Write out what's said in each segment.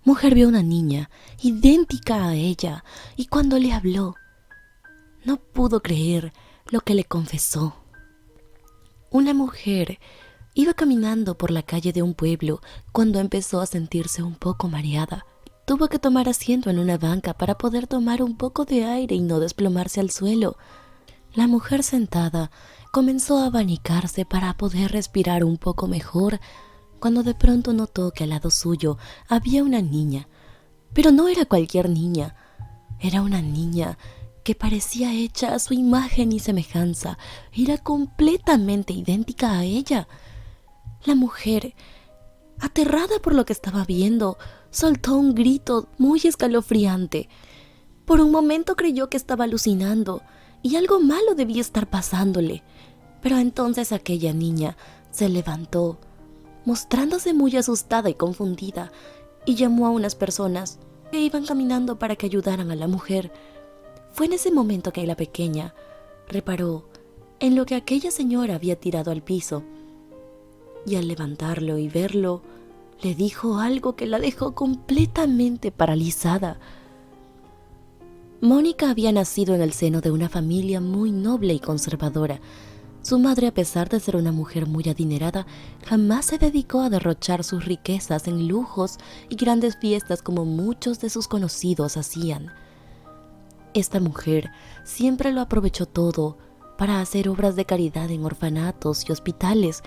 mujer vio una niña idéntica a ella y cuando le habló, no pudo creer lo que le confesó. Una mujer iba caminando por la calle de un pueblo cuando empezó a sentirse un poco mareada. Tuvo que tomar asiento en una banca para poder tomar un poco de aire y no desplomarse al suelo. La mujer sentada comenzó a abanicarse para poder respirar un poco mejor, cuando de pronto notó que al lado suyo había una niña. Pero no era cualquier niña, era una niña que parecía hecha a su imagen y semejanza, era completamente idéntica a ella. La mujer, aterrada por lo que estaba viendo, soltó un grito muy escalofriante. Por un momento creyó que estaba alucinando y algo malo debía estar pasándole. Pero entonces aquella niña se levantó, mostrándose muy asustada y confundida, y llamó a unas personas que iban caminando para que ayudaran a la mujer. Fue en ese momento que la pequeña reparó en lo que aquella señora había tirado al piso, y al levantarlo y verlo, le dijo algo que la dejó completamente paralizada. Mónica había nacido en el seno de una familia muy noble y conservadora. Su madre, a pesar de ser una mujer muy adinerada, jamás se dedicó a derrochar sus riquezas en lujos y grandes fiestas como muchos de sus conocidos hacían. Esta mujer siempre lo aprovechó todo para hacer obras de caridad en orfanatos y hospitales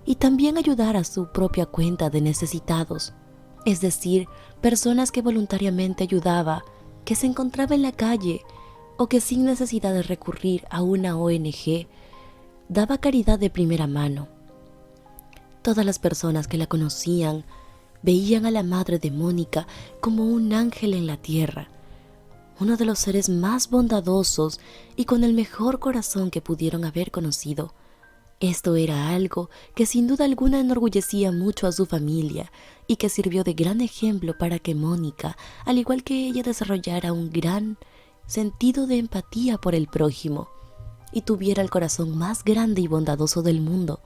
y también ayudar a su propia cuenta de necesitados, es decir, personas que voluntariamente ayudaba, que se encontraba en la calle o que sin necesidad de recurrir a una ONG, daba caridad de primera mano. Todas las personas que la conocían veían a la madre de Mónica como un ángel en la tierra, uno de los seres más bondadosos y con el mejor corazón que pudieron haber conocido. Esto era algo que sin duda alguna enorgullecía mucho a su familia y que sirvió de gran ejemplo para que Mónica, al igual que ella, desarrollara un gran sentido de empatía por el prójimo y tuviera el corazón más grande y bondadoso del mundo.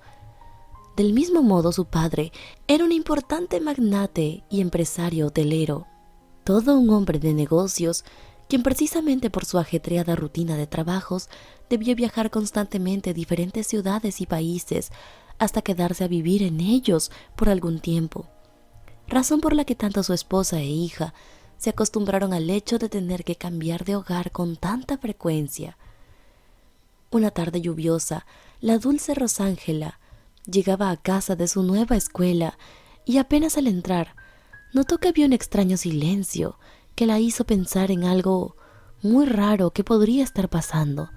Del mismo modo, su padre era un importante magnate y empresario hotelero, todo un hombre de negocios, quien precisamente por su ajetreada rutina de trabajos debía viajar constantemente a diferentes ciudades y países hasta quedarse a vivir en ellos por algún tiempo, razón por la que tanto su esposa e hija se acostumbraron al hecho de tener que cambiar de hogar con tanta frecuencia. Una tarde lluviosa, la dulce Rosángela llegaba a casa de su nueva escuela y apenas al entrar notó que había un extraño silencio que la hizo pensar en algo muy raro que podría estar pasando.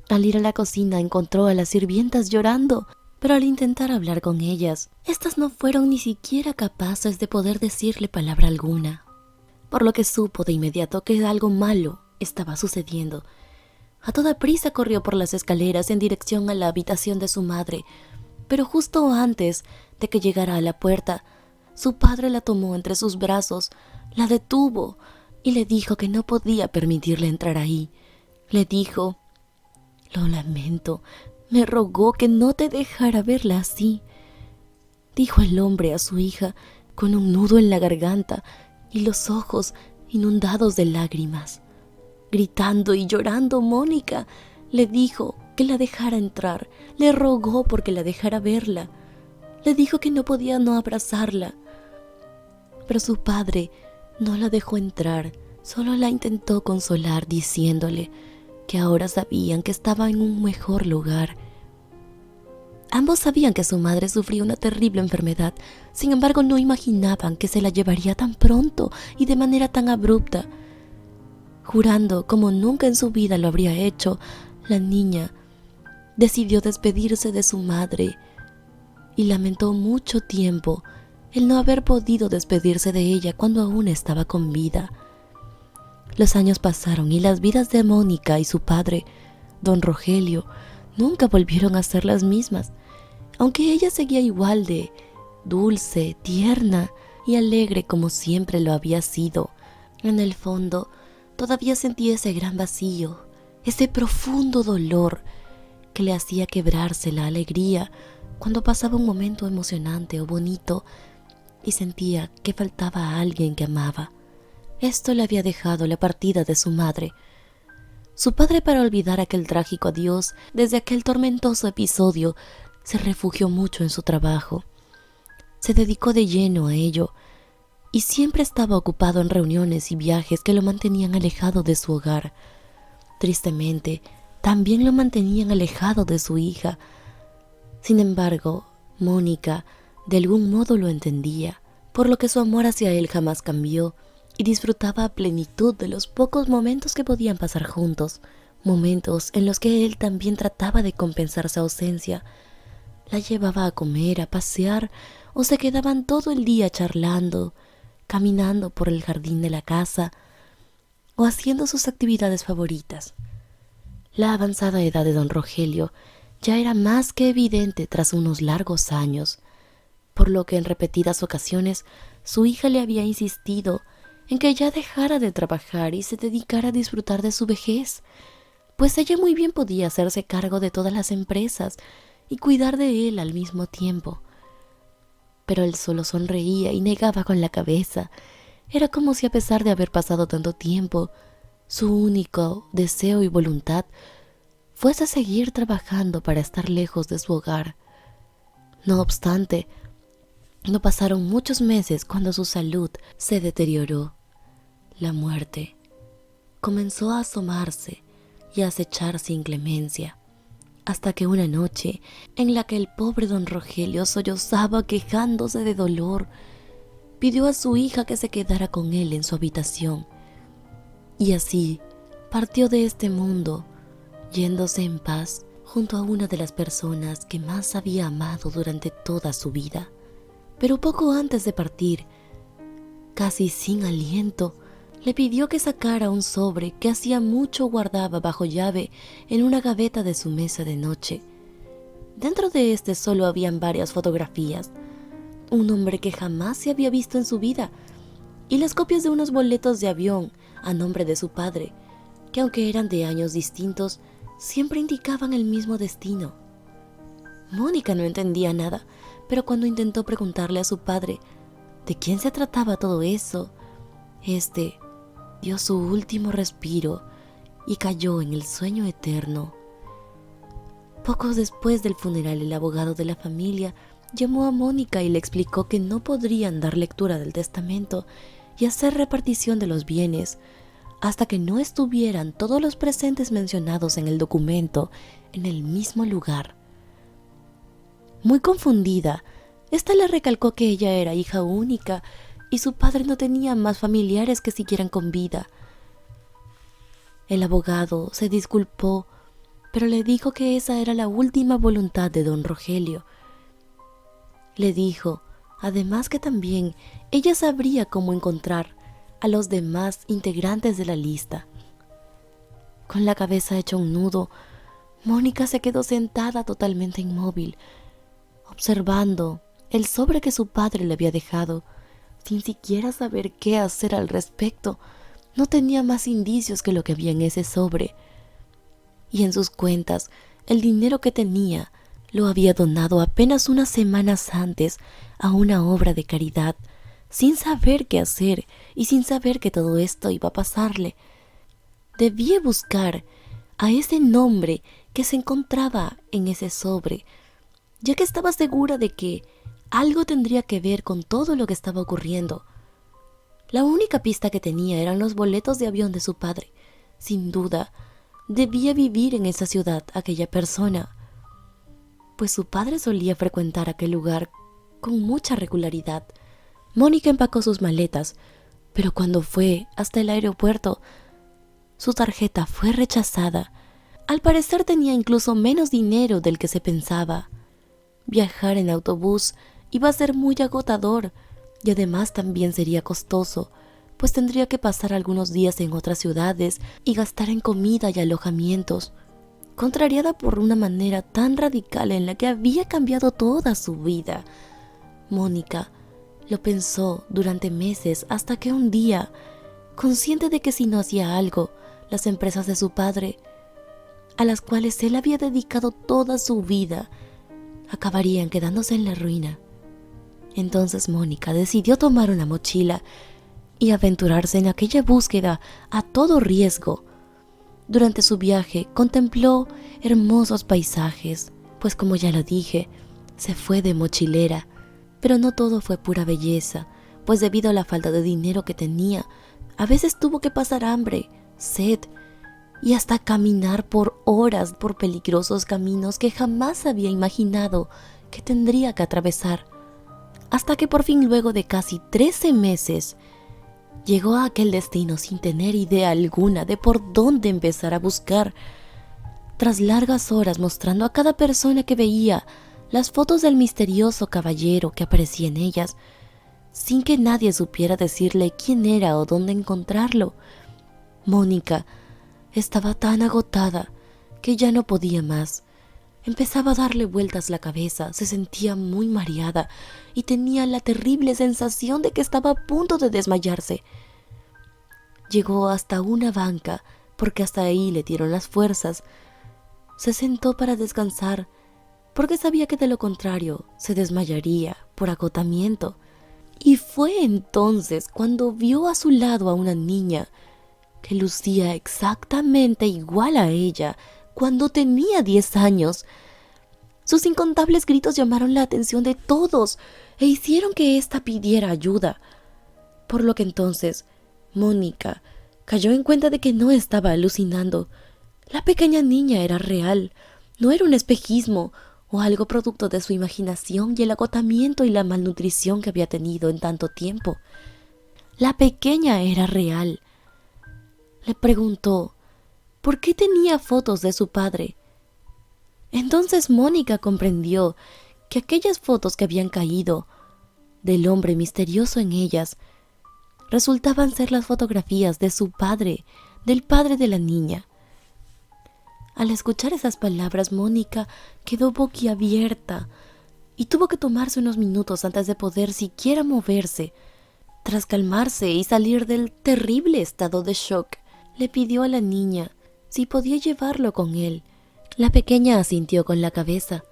Al ir a la cocina encontró a las sirvientas llorando, pero al intentar hablar con ellas, estas no fueron ni siquiera capaces de poder decirle palabra alguna, por lo que supo de inmediato que algo malo estaba sucediendo. A toda prisa corrió por las escaleras en dirección a la habitación de su madre, pero justo antes de que llegara a la puerta, su padre la tomó entre sus brazos, la detuvo y le dijo que no podía permitirle entrar ahí. Le dijo: «Lo lamento, me rogó que no te dejara verla así», dijo el hombre a su hija con un nudo en la garganta y los ojos inundados de lágrimas. Gritando y llorando, Mónica le dijo que la dejara entrar, le rogó porque la dejara verla, le dijo que no podía no abrazarla, pero su padre no la dejó entrar, solo la intentó consolar diciéndole que ahora sabían que estaba en un mejor lugar. Ambos sabían que su madre sufría una terrible enfermedad, sin embargo no imaginaban que se la llevaría tan pronto y de manera tan abrupta. Jurando como nunca en su vida lo habría hecho, la niña decidió despedirse de su madre y lamentó mucho tiempo el no haber podido despedirse de ella cuando aún estaba con vida. Los años pasaron y las vidas de Mónica y su padre, don Rogelio, nunca volvieron a ser las mismas, aunque ella seguía igual de dulce, tierna y alegre como siempre lo había sido. En el fondo, todavía sentía ese gran vacío, ese profundo dolor que le hacía quebrarse la alegría cuando pasaba un momento emocionante o bonito, y sentía que faltaba a alguien que amaba. Esto le había dejado la partida de su madre. Su padre, para olvidar aquel trágico adiós, desde aquel tormentoso episodio, se refugió mucho en su trabajo. Se dedicó de lleno a ello y siempre estaba ocupado en reuniones y viajes que lo mantenían alejado de su hogar. Tristemente, también lo mantenían alejado de su hija. Sin embargo, Mónica de algún modo lo entendía, por lo que su amor hacia él jamás cambió y disfrutaba a plenitud de los pocos momentos que podían pasar juntos, momentos en los que él también trataba de compensar su ausencia. La llevaba a comer, a pasear, o se quedaban todo el día charlando, caminando por el jardín de la casa o haciendo sus actividades favoritas. La avanzada edad de don Rogelio ya era más que evidente tras unos largos años, por lo que en repetidas ocasiones su hija le había insistido en que ya dejara de trabajar y se dedicara a disfrutar de su vejez, pues ella muy bien podía hacerse cargo de todas las empresas y cuidar de él al mismo tiempo. Pero él solo sonreía y negaba con la cabeza. Era como si, a pesar de haber pasado tanto tiempo, su único deseo y voluntad fuese seguir trabajando para estar lejos de su hogar. No obstante, no pasaron muchos meses cuando su salud se deterioró. La muerte comenzó a asomarse y a acechar sin clemencia, hasta que una noche, en la que el pobre don Rogelio sollozaba quejándose de dolor, pidió a su hija que se quedara con él en su habitación, y así partió de este mundo, yéndose en paz junto a una de las personas que más había amado durante toda su vida. Pero poco antes de partir, casi sin aliento, le pidió que sacara un sobre que hacía mucho guardaba bajo llave en una gaveta de su mesa de noche. Dentro de este solo habían varias fotografías, un hombre que jamás se había visto en su vida, y las copias de unos boletos de avión a nombre de su padre, que aunque eran de años distintos, siempre indicaban el mismo destino. Mónica no entendía nada, pero cuando intentó preguntarle a su padre de quién se trataba todo eso, este dio su último respiro y cayó en el sueño eterno. Poco después del funeral, el abogado de la familia llamó a Mónica y le explicó que no podrían dar lectura del testamento y hacer repartición de los bienes hasta que no estuvieran todos los presentes mencionados en el documento en el mismo lugar. Muy confundida, esta le recalcó que ella era hija única y su padre no tenía más familiares que siguieran con vida. El abogado se disculpó, pero le dijo que esa era la última voluntad de don Rogelio. Le dijo, además, que también ella sabría cómo encontrar a los demás integrantes de la lista. Con la cabeza hecha un nudo, Mónica se quedó sentada totalmente inmóvil, observando el sobre que su padre le había dejado, sin siquiera saber qué hacer al respecto. No tenía más indicios que lo que había en ese sobre, y en sus cuentas el dinero que tenía lo había donado apenas unas semanas antes a una obra de caridad, sin saber qué hacer y sin saber que todo esto iba a pasarle. Debía buscar a ese nombre que se encontraba en ese sobre, ya que estaba segura de que algo tendría que ver con todo lo que estaba ocurriendo. La única pista que tenía eran los boletos de avión de su padre. Sin duda, debía vivir en esa ciudad aquella persona, pues su padre solía frecuentar aquel lugar con mucha regularidad. Mónica empacó sus maletas, pero cuando fue hasta el aeropuerto, su tarjeta fue rechazada. Al parecer tenía incluso menos dinero del que se pensaba. Viajar en autobús iba a ser muy agotador y además también sería costoso, pues tendría que pasar algunos días en otras ciudades y gastar en comida y alojamientos. Contrariada por una manera tan radical en la que había cambiado toda su vida, Mónica lo pensó durante meses hasta que un día, consciente de que si no hacía algo, las empresas de su padre, a las cuales él había dedicado toda su vida, acabarían quedándose en la ruina. Entonces Mónica decidió tomar una mochila y aventurarse en aquella búsqueda a todo riesgo. Durante su viaje contempló hermosos paisajes, pues como ya lo dije, se fue de mochilera. Pero no todo fue pura belleza, pues debido a la falta de dinero que tenía, a veces tuvo que pasar hambre, sed y hasta caminar por horas por peligrosos caminos que jamás había imaginado que tendría que atravesar. Hasta que por fin, luego de casi 13 meses, llegó a aquel destino sin tener idea alguna de por dónde empezar a buscar. Tras largas horas mostrando a cada persona que veía las fotos del misterioso caballero que aparecía en ellas, sin que nadie supiera decirle quién era o dónde encontrarlo, Mónica estaba tan agotada que ya no podía más. Empezaba a darle vueltas la cabeza, se sentía muy mareada y tenía la terrible sensación de que estaba a punto de desmayarse. Llegó hasta una banca, porque hasta ahí le dieron las fuerzas. Se sentó para descansar, porque sabía que de lo contrario se desmayaría por agotamiento. Y fue entonces cuando vio a su lado a una niña que lucía exactamente igual a ella cuando tenía 10 años. Sus incontables gritos llamaron la atención de todos e hicieron que ésta pidiera ayuda. Por lo que entonces Mónica cayó en cuenta de que no estaba alucinando. La pequeña niña era real, no era un espejismo o algo producto de su imaginación y el agotamiento y la malnutrición que había tenido en tanto tiempo. La pequeña era real. Le preguntó por qué tenía fotos de su padre. Entonces Mónica comprendió que aquellas fotos que habían caído del hombre misterioso en ellas resultaban ser las fotografías de su padre, del padre de la niña. Al escuchar esas palabras, Mónica quedó boquiabierta y tuvo que tomarse unos minutos antes de poder siquiera moverse. Tras calmarse y salir del terrible estado de shock, le pidió a la niña si podía llevarlo con él. La pequeña asintió con la cabeza.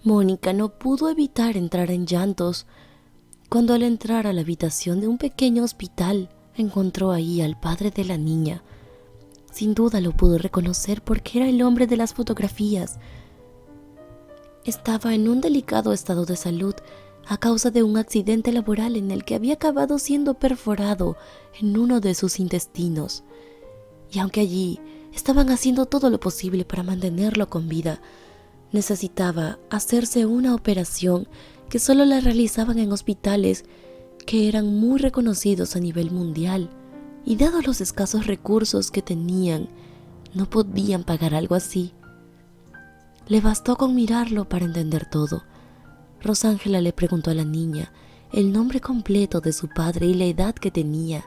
Mónica no pudo evitar entrar en llantos cuando, al entrar a la habitación de un pequeño hospital, encontró ahí al padre de la niña. Sin duda lo pudo reconocer porque era el hombre de las fotografías. Estaba en un delicado estado de salud a causa de un accidente laboral en el que había acabado siendo perforado en uno de sus intestinos. Y aunque allí estaban haciendo todo lo posible para mantenerlo con vida, necesitaba hacerse una operación que solo la realizaban en hospitales que eran muy reconocidos a nivel mundial, y dados los escasos recursos que tenían, no podían pagar algo así. Le bastó con mirarlo para entender todo. Rosángela le preguntó a la niña el nombre completo de su padre y la edad que tenía.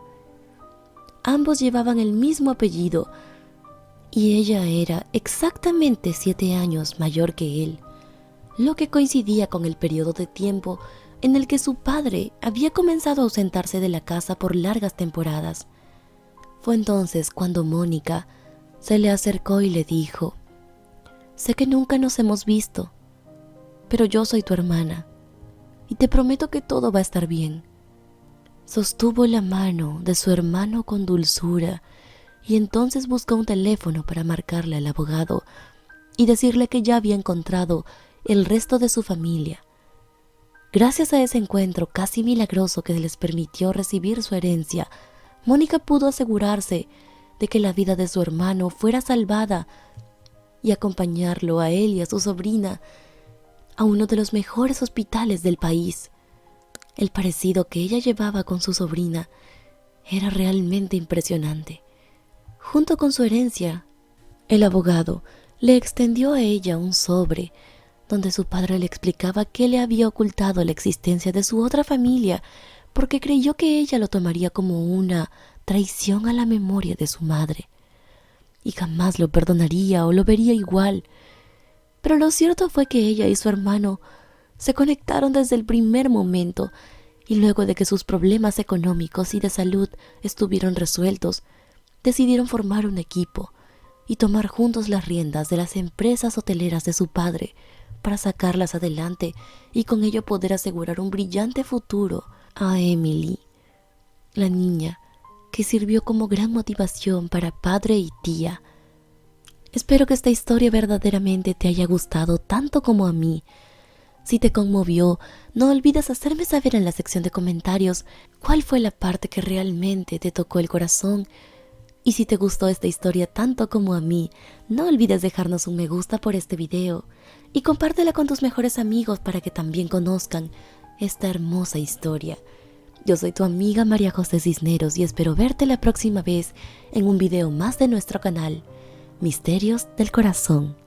Ambos llevaban el mismo apellido y ella era exactamente 7 años mayor que él, lo que coincidía con el periodo de tiempo en el que su padre había comenzado a ausentarse de la casa por largas temporadas. Fue entonces cuando Mónica se le acercó y le dijo: «Sé que nunca nos hemos visto, pero yo soy tu hermana y te prometo que todo va a estar bien». Sostuvo la mano de su hermano con dulzura y entonces buscó un teléfono para marcarle al abogado y decirle que ya había encontrado el resto de su familia. Gracias a ese encuentro casi milagroso que les permitió recibir su herencia, Mónica pudo asegurarse de que la vida de su hermano fuera salvada y acompañarlo a él y a su sobrina a uno de los mejores hospitales del país. El parecido que ella llevaba con su sobrina era realmente impresionante. Junto con su herencia, el abogado le extendió a ella un sobre donde su padre le explicaba que le había ocultado la existencia de su otra familia porque creyó que ella lo tomaría como una traición a la memoria de su madre y jamás lo perdonaría o lo vería igual. Pero lo cierto fue que ella y su hermano se conectaron desde el primer momento, y luego de que sus problemas económicos y de salud estuvieron resueltos, decidieron formar un equipo y tomar juntos las riendas de las empresas hoteleras de su padre, para sacarlas adelante y con ello poder asegurar un brillante futuro a Emily, la niña que sirvió como gran motivación para padre y tía. Espero que esta historia verdaderamente te haya gustado tanto como a mí. Si te conmovió, no olvides hacerme saber en la sección de comentarios cuál fue la parte que realmente te tocó el corazón. Y si te gustó esta historia tanto como a mí, no olvides dejarnos un me gusta por este video y compártela con tus mejores amigos para que también conozcan esta hermosa historia. Yo soy tu amiga María José Cisneros y espero verte la próxima vez en un video más de nuestro canal, Misterios del Corazón.